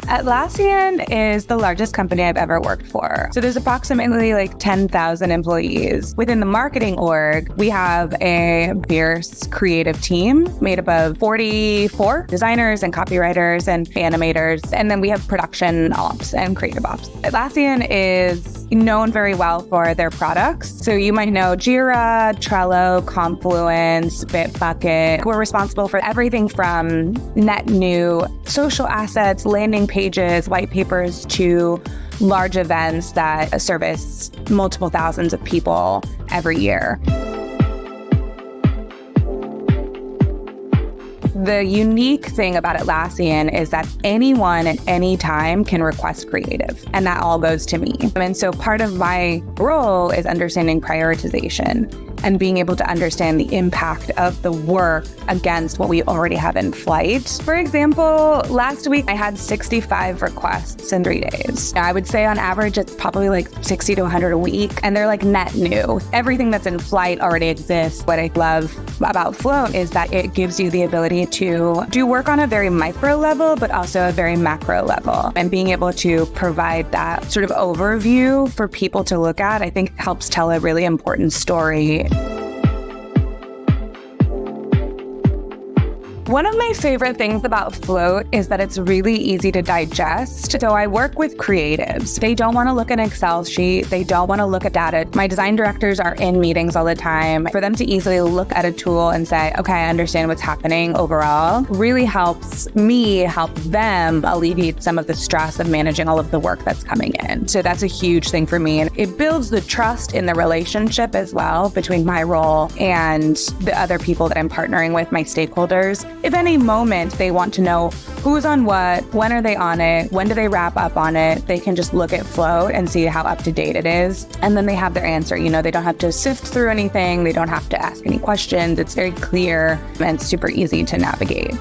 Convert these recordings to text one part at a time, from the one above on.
Atlassian is the largest company I've ever worked for. So there's approximately like 10,000 employees. Within the marketing org, we have a fierce creative team made up of 44 designers and copywriters and animators. And then we have production ops and creative ops. Atlassian is known very well for their products. So you might know Jira, Trello, Confluence, Bitbucket. We're responsible for everything from net new social assets, landing pages, white papers, to large events that service multiple thousands of people every year. The unique thing about Atlassian is that anyone at any time can request creative, and that all goes to me. And so part of my role is understanding prioritization and being able to understand the impact of the work against what we already have in flight. For example, last week I had 65 requests in 3 days. I would say on average, it's probably like 60 to 100 a week, and they're like net new. Everything that's in flight already exists. What I love about Float is that it gives you the ability to do work on a very micro level, but also a very macro level. And being able to provide that sort of overview for people to look at, I think helps tell a really important story. One of my favorite things about Float is that it's really easy to digest. So I work with creatives. They don't want to look at an Excel sheet. They don't want to look at data. My design directors are in meetings all the time. For them to easily look at a tool and say, okay, I understand what's happening overall, really helps me help them alleviate some of the stress of managing all of the work that's coming in. So that's a huge thing for me. And it builds the trust in the relationship as well between my role and the other people that I'm partnering with, my stakeholders. If any moment they want to know who's on what, when are they on it, when do they wrap up on it, they can just look at Float and see how up to date it is. And then they have their answer. You know, they don't have to sift through anything. They don't have to ask any questions. It's very clear and super easy to navigate.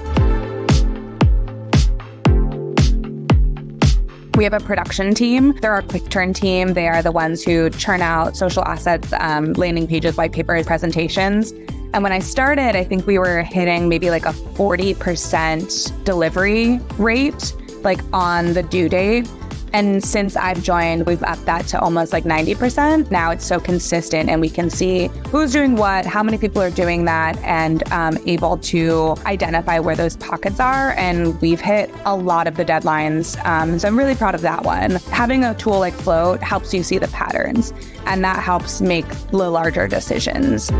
We have a production team. They're our quick turn team. They are the ones who churn out social assets, landing pages, white papers, presentations. And when I started, I think we were hitting maybe like a 40% delivery rate, like on the due date. And since I've joined, we've upped that to almost like 90%. Now it's so consistent and we can see who's doing what, how many people are doing that, and able to identify where those pockets are. And we've hit a lot of the deadlines. So I'm really proud of that one. Having a tool like Float helps you see the patterns, and that helps make the larger decisions.